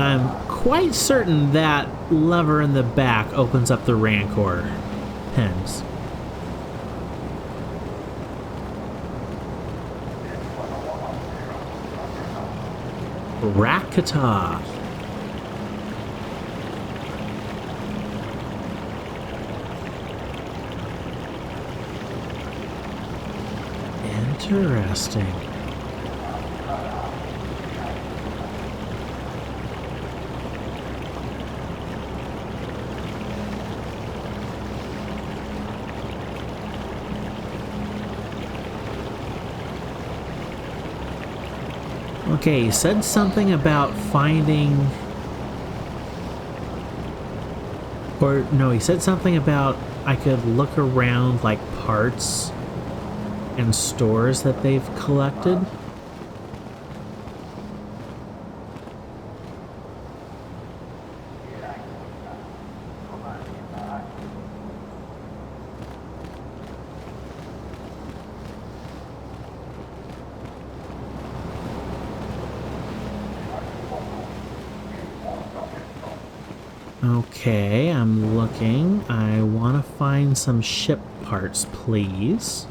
And I'm quite certain that lever in the back opens up the Rancor pens. Rakata. Interesting. Okay, he said something about finding... Or, no, he said something about I could look around, like, parts and stores that they've collected. Okay, I'm looking. I want to find some ship parts, please.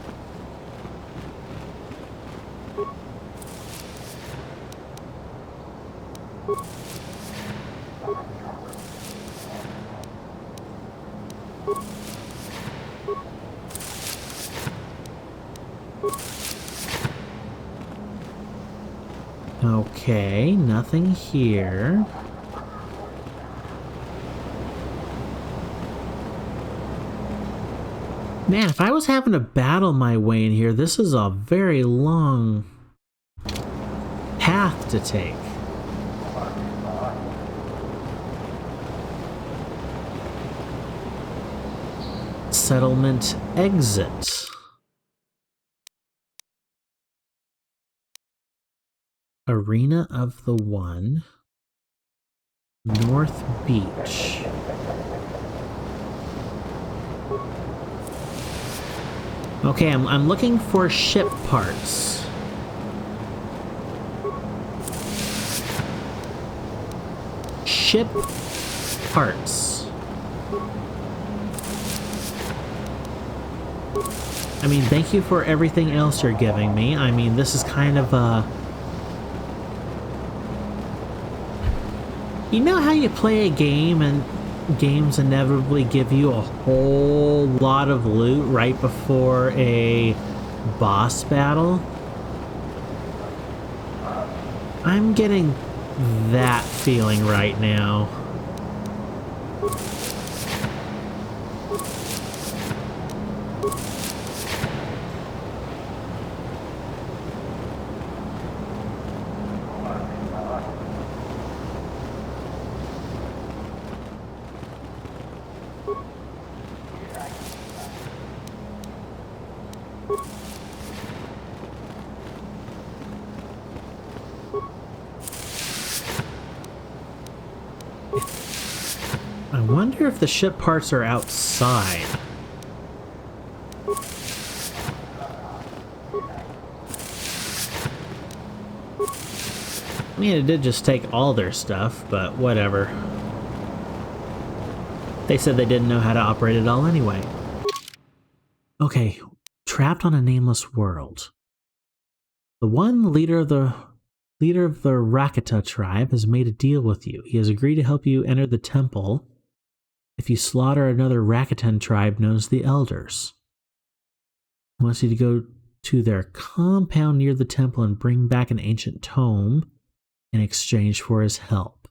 Okay, nothing here. Man, if I was having to battle my way in here, this is a very long path to take. Settlement exit. Arena of the One. North Beach. Okay, I'm looking for ship parts. Ship parts. I mean, thank you for everything else you're giving me. I mean, this is kind of a... You know how you play a game and games inevitably give you a whole lot of loot right before a boss battle? I'm getting that feeling right now. I wonder if the ship parts are outside. I mean, it did just take all their stuff, but whatever. They said they didn't know how to operate it all anyway. Okay, trapped on a nameless world. The one leader of the Rakata tribe has made a deal with you. He has agreed to help you enter the temple if you slaughter another Rakatan tribe known as the Elders. He wants you to go to their compound near the temple and bring back an ancient tome in exchange for his help.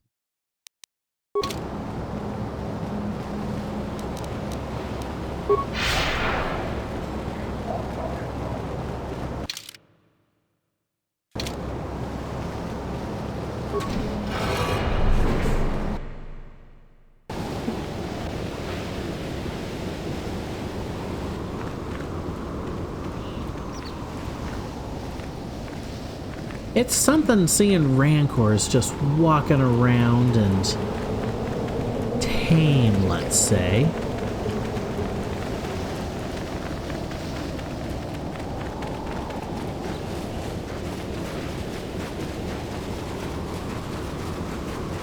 It's something seeing Rancors just walking around and tame, let's say.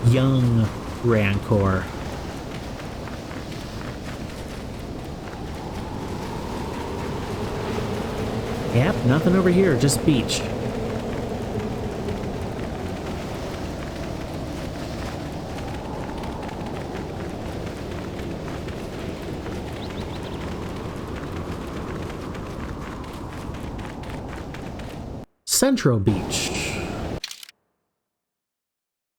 young Rancor. Yep, nothing over here, just beach. Central Beach.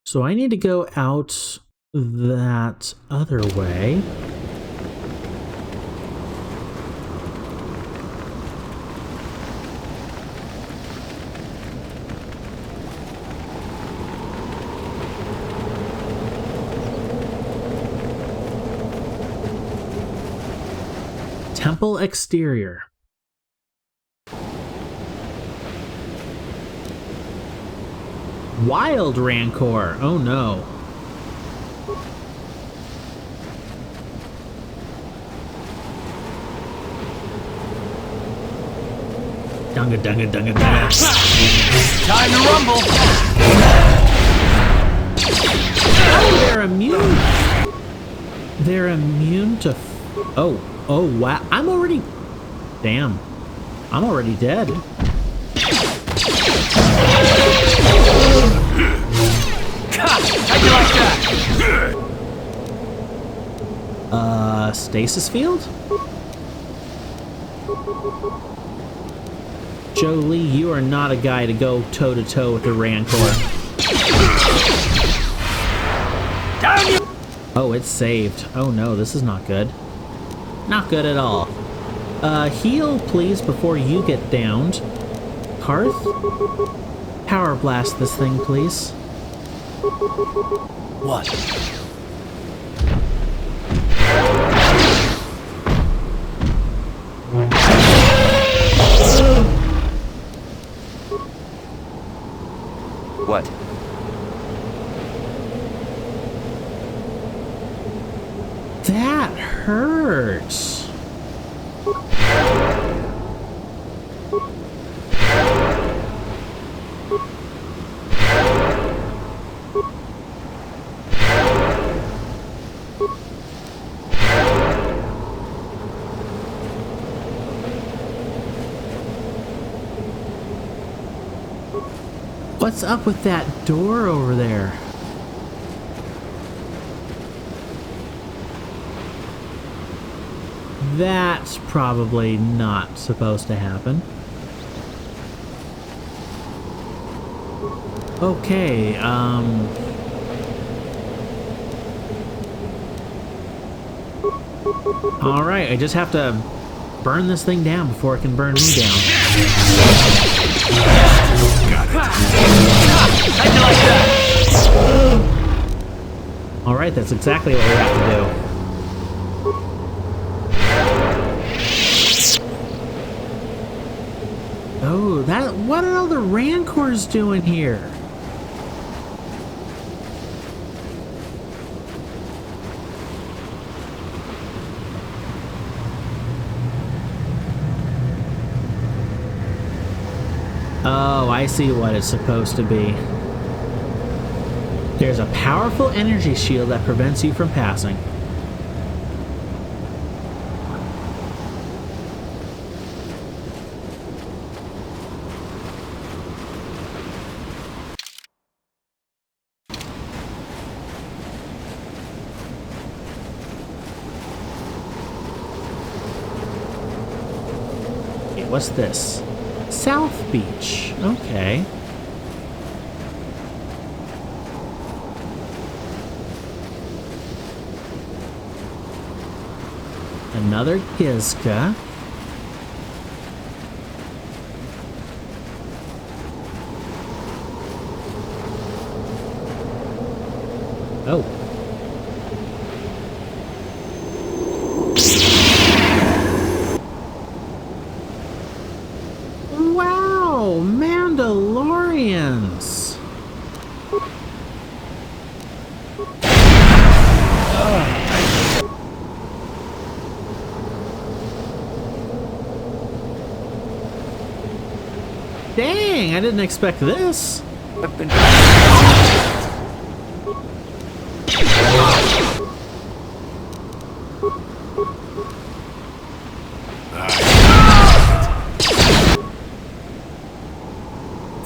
So I need to go out that other way. Temple exterior. Wild Rancor. Oh no. Dunga dunga dunga dunga. Time to rumble. Oh, they're immune. They're immune to. Oh wow! I'm already. Damn. I'm already dead. How'd you like that? Stasis field? Jolie, you are not a guy to go toe-to-toe with the Rancor. Down you! Oh, it's saved. Oh no, this is not good. Not good at all. Heal, please, before you get downed. Hearth? Power blast this thing, please. What? What? That hurts. What's up with that door over there? That's probably not supposed to happen. Okay, alright, I just have to burn this thing down before it can burn me down. Got it. How'd you like that? Alright, that's exactly what we have to do. Oh, what are all the Rancors doing here? Oh, I see what it's supposed to be. There's a powerful energy shield that prevents you from passing. Okay, what's this? South Beach. Okay. Another Gizka. Oh. Wow, Mandalorians. Dang, I didn't expect this.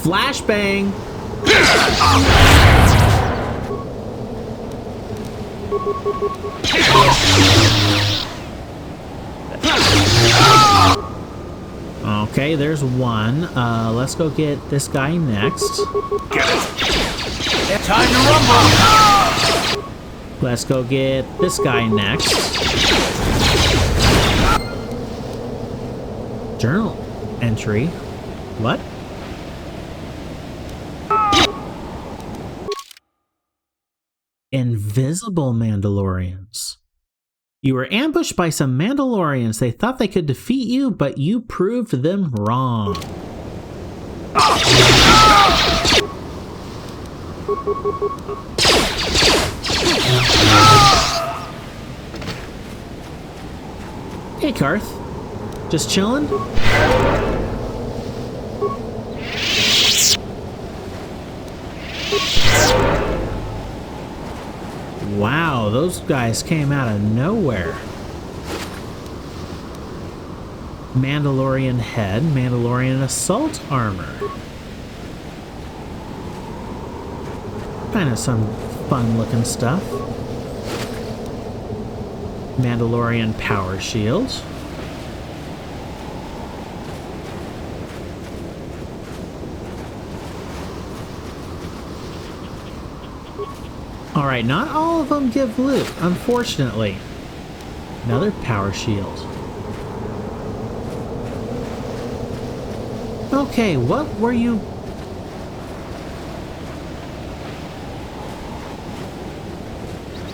Flashbang! Okay, there's one. Let's go get this guy next. Get it. Time to rumble. Let's go get this guy next. Journal entry. What? Invisible Mandalorians. You were ambushed by some Mandalorians. They thought they could defeat you, but you proved them wrong. Hey, Karth. Just chillin'? Wow, those guys came out of nowhere. Mandalorian head, Mandalorian assault armor. Kind of some fun looking stuff. Mandalorian power shield. Alright, not all of them give loot, unfortunately. Another power shield. Okay, what were you...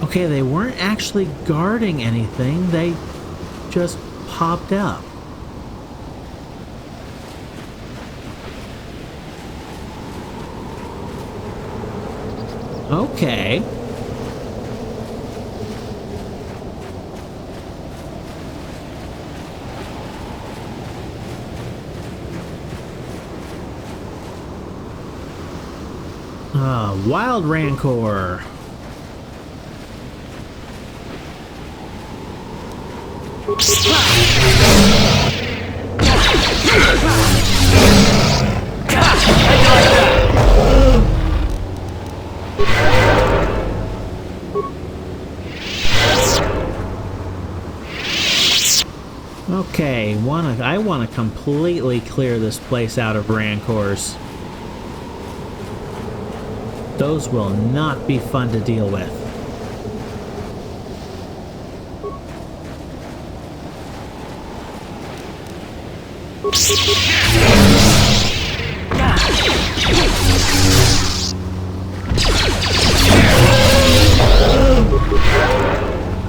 Okay, they weren't actually guarding anything, they just popped up. Okay. Wild Rancor. Okay, I want to completely clear this place out of Rancors. Those will not be fun to deal with.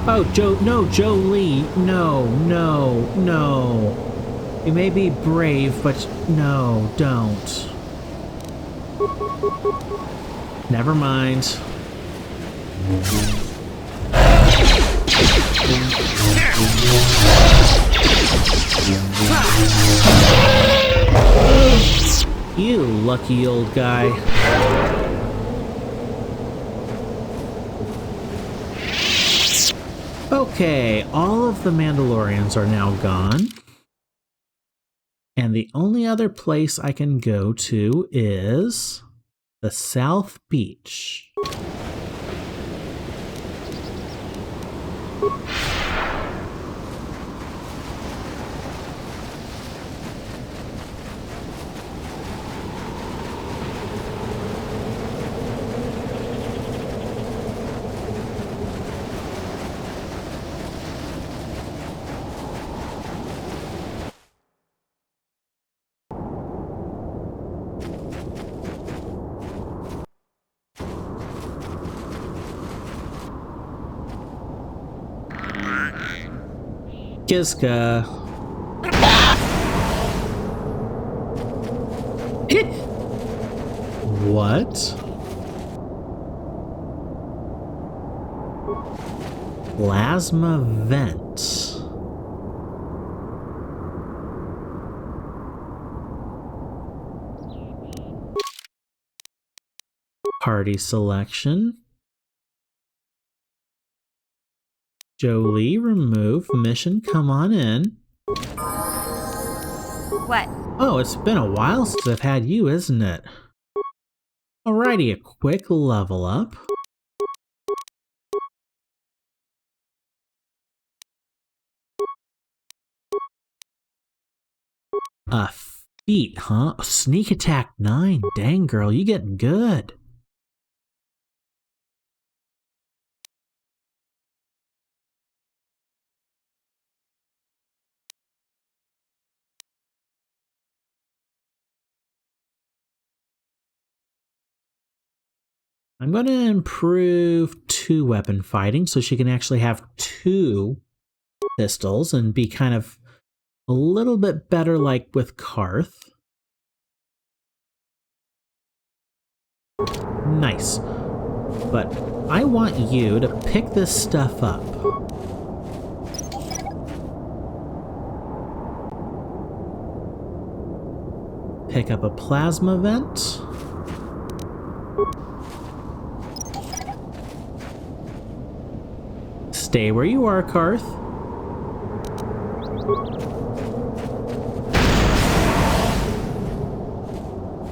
Oh, Jolie. No. You may be brave, but no, don't. Never mind. You lucky old guy. Okay, all of the Mandalorians are now gone. And the only other place I can go to is the South Beach. Kiska. What? Plasma vent. Party selection. Jolie, remove. Mission, come on in. What? Oh, it's been a while since I've had you, isn't it? Alrighty, a quick level up. A feat, huh? Sneak attack 9. Dang, girl, you getting good. I'm going to improve 2 weapon fighting so she can actually have 2 pistols and be kind of a little bit better like with Karth. Nice. But I want you to pick this stuff up. Pick up a plasma vent. Stay where you are, Karth.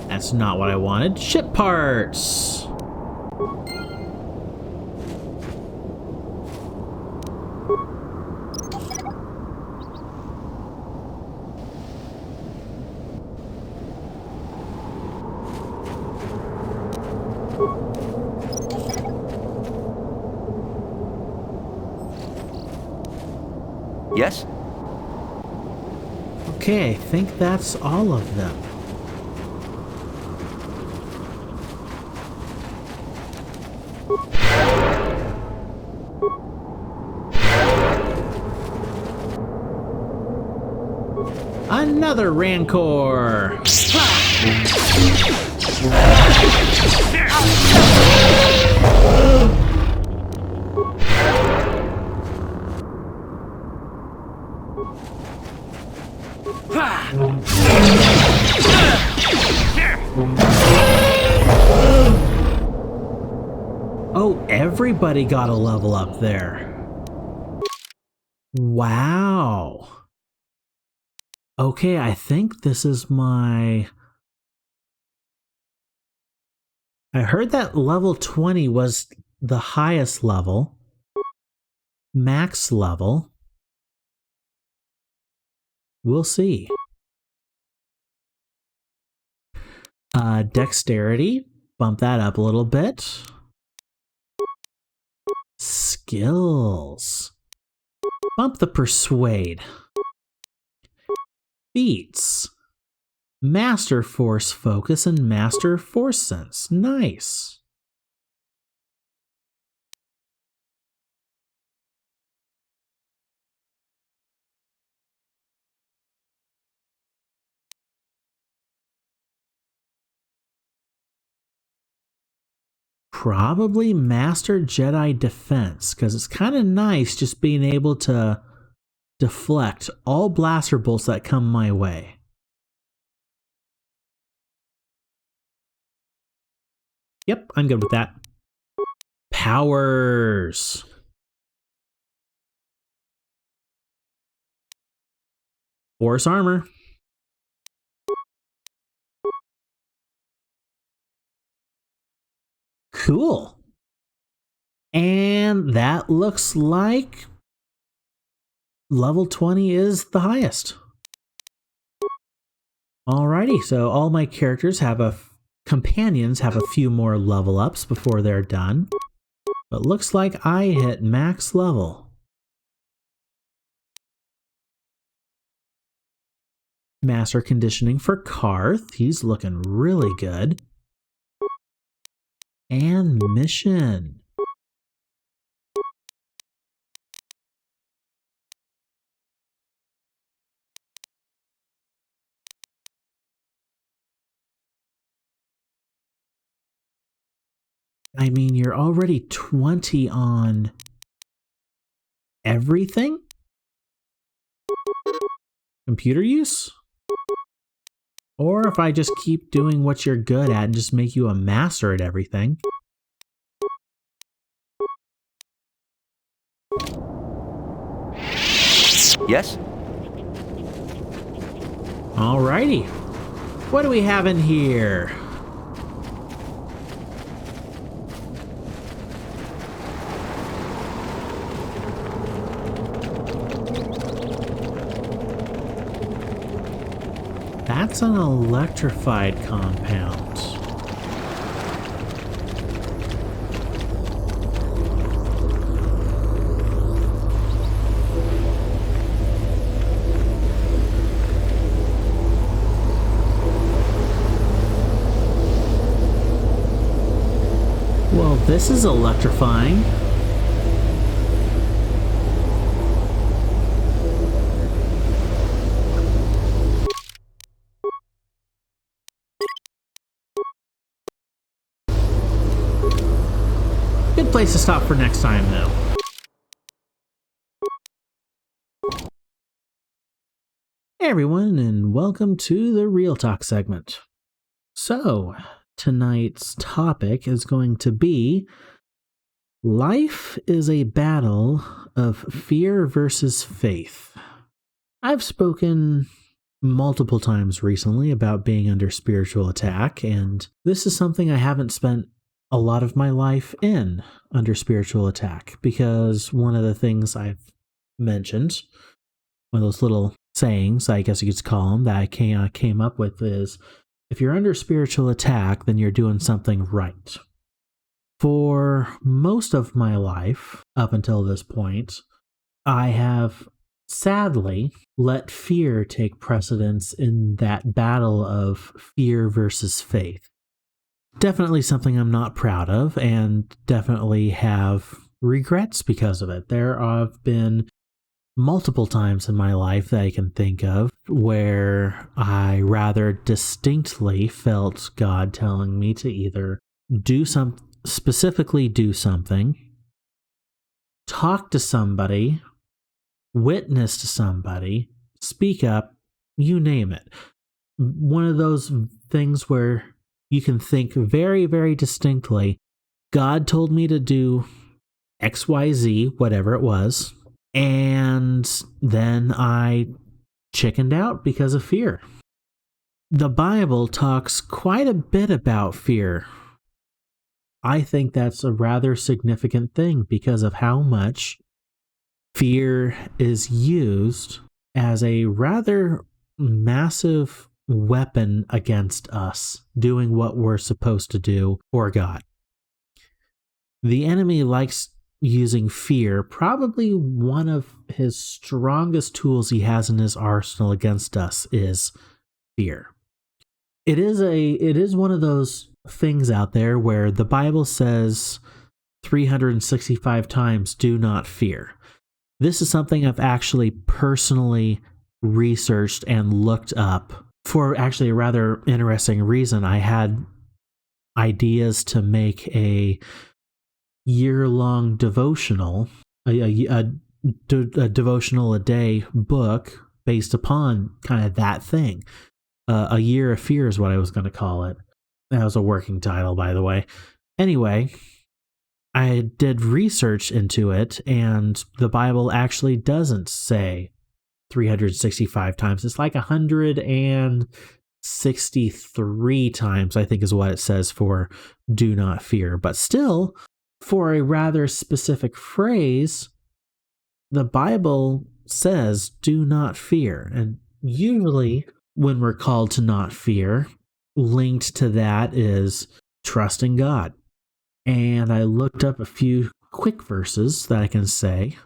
That's not what I wanted. Ship parts! Yes? Okay, I think that's all of them. Another Rancor! Oh, everybody got a level up there. Wow. Okay, I think this is my... I heard that level 20 was the highest level. Max level. We'll see. Dexterity. Bump that up a little bit. Skills. Bump the persuade. Feats. Master Force Focus and Master Force Sense. Nice. Probably Master Jedi Defense, because it's kind of nice just being able to deflect all blaster bolts that come my way. Yep, I'm good with that. Powers. Force armor. Cool. And that looks like level 20 is the highest. Alrighty, so all my characters have companions have a few more level ups before they're done. But looks like I hit max level. Master conditioning for Karth. He's looking really good. And mission. I mean, you're already 20 on everything? Computer use? Or if I just keep doing what you're good at and just make you a master at everything. Yes? Alrighty. What do we have in here? That's an electrified compound. Well, this is electrifying. Good place to stop for next time, though. Hey everyone, and welcome to the Real Talk segment. So, tonight's topic is going to be life is a battle of fear versus faith. I've spoken multiple times recently about being under spiritual attack, and this is something I haven't spent a lot of my life in under spiritual attack, because one of the things I've mentioned, one of those little sayings, I guess you could call them, that I came up with is, if you're under spiritual attack, then you're doing something right. For most of my life, up until this point, I have sadly let fear take precedence in that battle of fear versus faith. Definitely something I'm not proud of, and definitely have regrets because of it. There have been multiple times in my life that I can think of where I rather distinctly felt God telling me to either specifically do something, talk to somebody, witness to somebody, speak up, you name it. One of those things where you can think very, very distinctly, God told me to do XYZ, whatever it was, and then I chickened out because of fear. The Bible talks quite a bit about fear. I think that's a rather significant thing because of how much fear is used as a rather massive weapon against us doing what we're supposed to do for God. The enemy likes using fear. Probably one of his strongest tools he has in his arsenal against us is fear. It is one of those things out there where the Bible says 365 times, do not fear. This is something I've actually personally researched and looked up for actually a rather interesting reason. I had ideas to make a year-long devotional, a devotional a day book based upon kind of that thing. A Year of Fear is what I was going to call it. That was a working title, by the way. Anyway, I did research into it, and the Bible actually doesn't say 365 times. It's like 163 times, I think is what it says for do not fear. But still, for a rather specific phrase, the Bible says do not fear. And usually when we're called to not fear, linked to that is trusting God. And I looked up a few quick verses that I can say,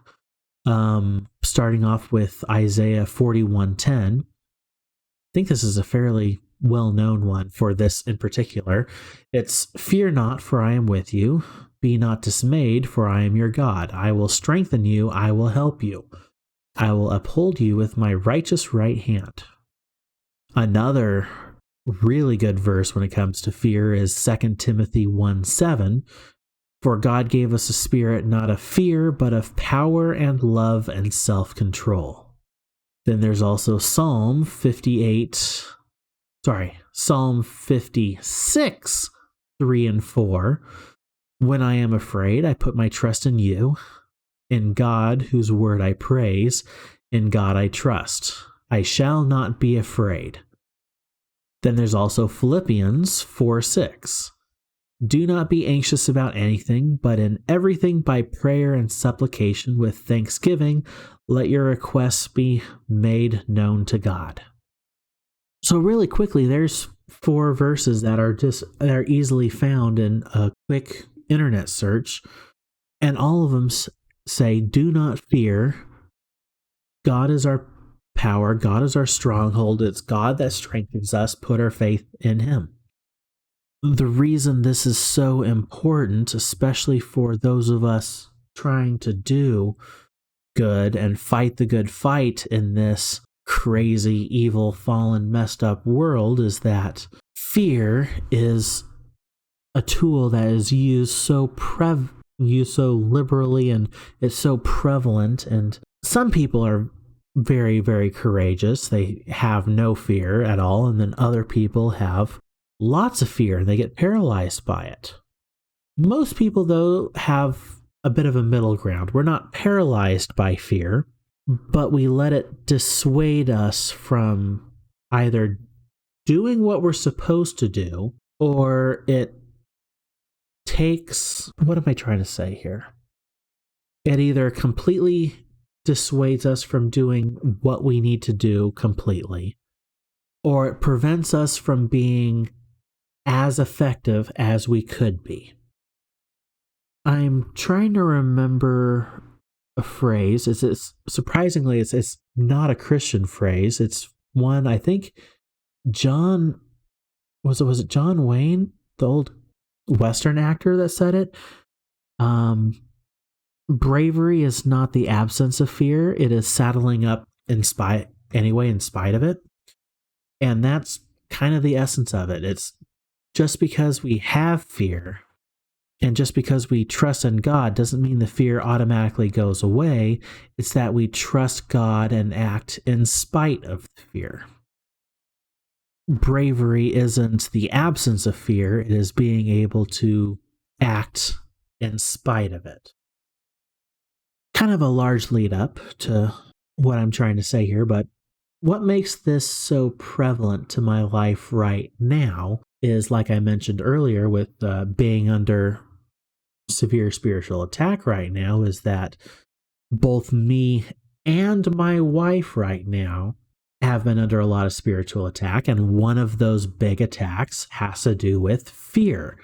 starting off with Isaiah 41:10. I think this is a fairly well-known one for this in particular. It's, fear not, for I am with you. Be not dismayed, for I am your God. I will strengthen you. I will help you. I will uphold you with my righteous right hand. Another really good verse when it comes to fear is 2 Timothy 1:7. For God gave us a spirit not of fear, but of power and love and self-control. Then there's also Psalm 56, 3 and 4. When I am afraid, I put my trust in you. In God, whose word I praise. In God I trust. I shall not be afraid. Then there's also Philippians 4:6. Do not be anxious about anything, but in everything by prayer and supplication with thanksgiving, let your requests be made known to God. So really quickly, there's 4 verses that are easily found in a quick internet search, and all of them say, do not fear. God is our power. God is our stronghold. It's God that strengthens us. Put our faith in him. The reason this is so important, especially for those of us trying to do good and fight the good fight in this crazy, evil, fallen, messed up world, is that fear is a tool that is used so liberally, and it's so prevalent. And some people are very, very courageous. They have no fear at all. And then other people have lots of fear. They get paralyzed by it. Most people, though, have a bit of a middle ground. We're not paralyzed by fear, but we let it dissuade us from either doing what we're supposed to do, or it takes, what am I trying to say here? It either completely dissuades us from doing what we need to do completely, or it prevents us from being as effective as we could be. I'm trying to remember a phrase. Surprisingly, it's not a Christian phrase. It's one, I think John, was it John Wayne, the old Western actor, that said it? Bravery is not the absence of fear. It is saddling up in spite of it. And that's kind of the essence of it. It's just because we have fear and just because we trust in God doesn't mean the fear automatically goes away. It's that we trust God and act in spite of the fear. Bravery isn't the absence of fear. It is being able to act in spite of it. Kind of a large lead up to what I'm trying to say here, but what makes this so prevalent to my life right now is, like I mentioned earlier, with being under severe spiritual attack right now, is that both me and my wife right now have been under a lot of spiritual attack, and one of those big attacks has to do with fear.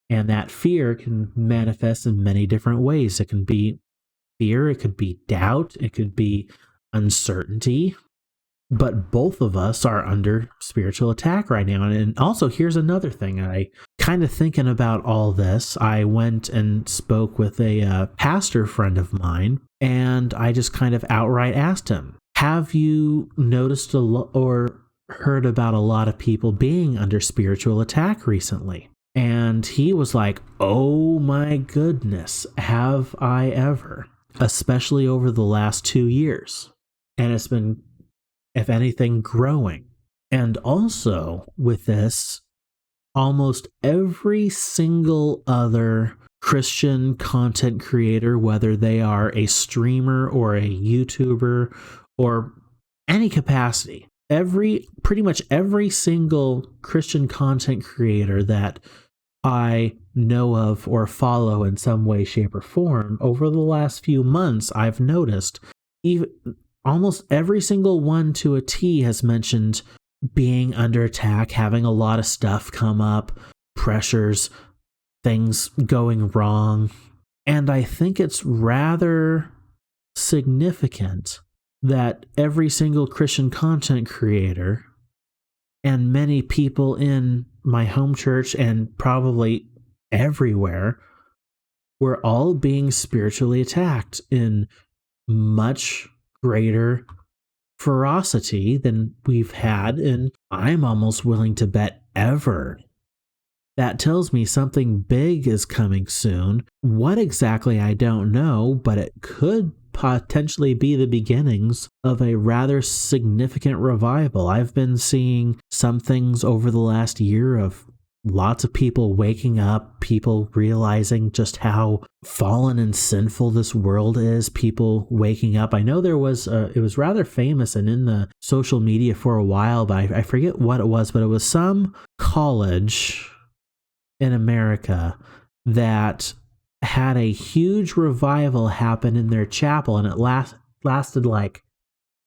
And that fear can manifest in many different ways. It can be fear, it could be doubt, it could be uncertainty. But both of us are under spiritual attack right now. And also, here's another thing. I kind of thinking about all this, I went and spoke with a pastor friend of mine, and I just kind of outright asked him, have you noticed or heard about a lot of people being under spiritual attack recently? And he was like, oh my goodness, have I ever? Especially over the last 2 years. And it's been, if anything, growing. And also with this, almost every single other Christian content creator, whether they are a streamer or a YouTuber or any capacity, pretty much every single Christian content creator that I know of or follow in some way, shape, or form, over the last few months, I've noticed almost every single one to a T has mentioned being under attack, having a lot of stuff come up, pressures, things going wrong. And I think it's rather significant that every single Christian content creator and many people in my home church and probably everywhere were all being spiritually attacked in much greater ferocity than we've had, and I'm almost willing to bet ever. That tells me something big is coming soon. What exactly, I don't know, but it could potentially be the beginnings of a rather significant revival. I've been seeing some things over the last year of lots of people waking up, people realizing just how fallen and sinful this world is, people waking up. I know there was, it was rather famous and in the social media for a while, but I forget what it was, but it was some college in America that had a huge revival happen in their chapel, and it lasted like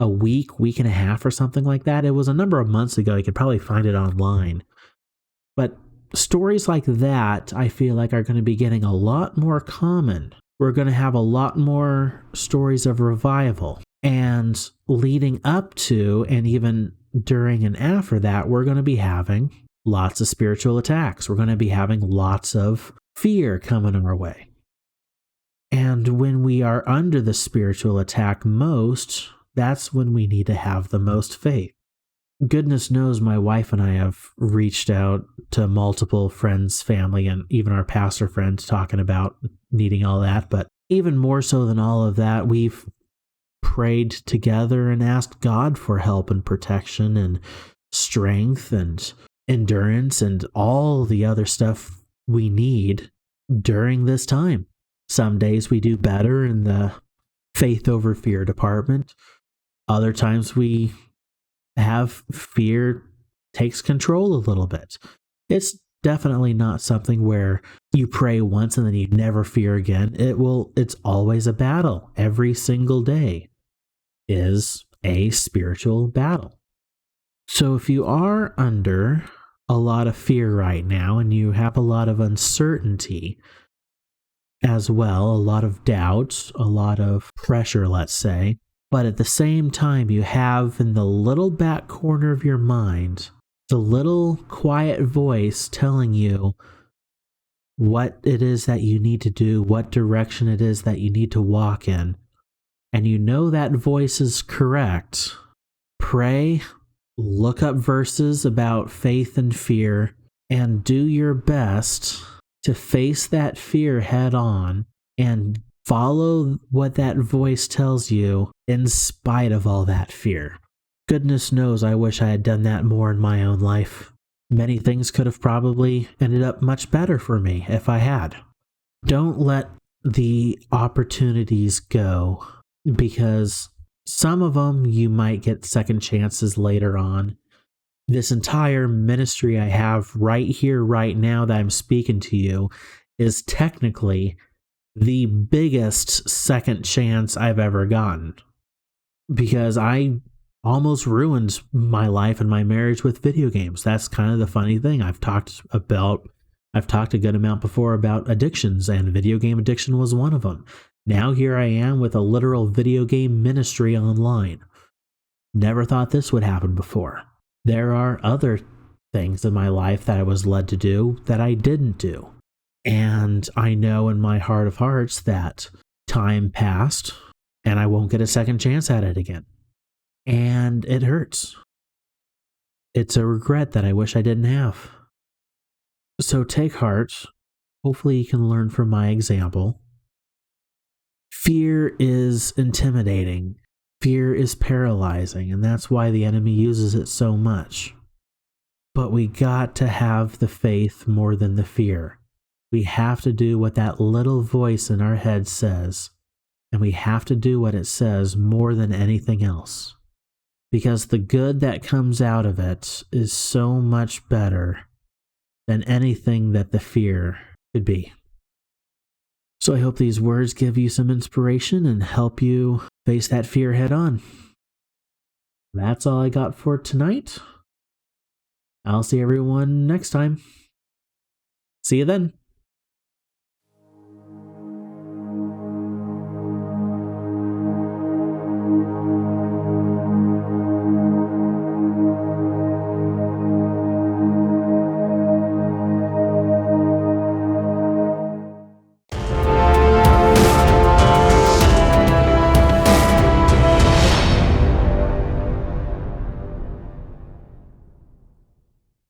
a week and a half or something like that. It was a number of months ago. You could probably find it online. But stories like that, I feel like, are going to be getting a lot more common. We're going to have a lot more stories of revival. And leading up to, and even during and after that, we're going to be having lots of spiritual attacks. We're going to be having lots of fear coming our way. And when we are under the spiritual attack most, that's when we need to have the most faith. Goodness knows my wife and I have reached out to multiple friends, family, and even our pastor friends talking about needing all that. But even more so than all of that, we've prayed together and asked God for help and protection and strength and endurance and all the other stuff we need during this time. Some days we do better in the faith over fear department. Other times we have fear takes control a little bit. It's definitely not something where you pray once and then you never fear again. It's always a battle. Every single day is a spiritual battle. So if you are under a lot of fear right now and you have a lot of uncertainty as well, a lot of doubt, a lot of pressure, let's say, but at the same time, you have in the little back corner of your mind, the little quiet voice telling you what it is that you need to do, what direction it is that you need to walk in. And you know that voice is correct. Pray, look up verses about faith and fear, and do your best to face that fear head on and follow what that voice tells you in spite of all that fear. Goodness knows I wish I had done that more in my own life. Many things could have probably ended up much better for me if I had. Don't let the opportunities go, because some of them you might get second chances later on. This entire ministry I have right here, right now that I'm speaking to you is technically the biggest second chance I've ever gotten, because I almost ruined my life and my marriage with video games. That's kind of the funny thing. I've talked a good amount before about addictions, and video game addiction was one of them. Now here I am with a literal video game ministry online. Never thought this would happen before. There are other things in my life that I was led to do that I didn't do. And I know in my heart of hearts that time passed and I won't get a second chance at it again. And it hurts. It's a regret that I wish I didn't have. So take heart. Hopefully you can learn from my example. Fear is intimidating. Fear is paralyzing, and that's why the enemy uses it so much. But we got to have the faith more than the fear. We have to do what that little voice in our head says, and we have to do what it says more than anything else. Because the good that comes out of it is so much better than anything that the fear could be. So I hope these words give you some inspiration and help you face that fear head on. That's all I got for tonight. I'll see everyone next time. See you then.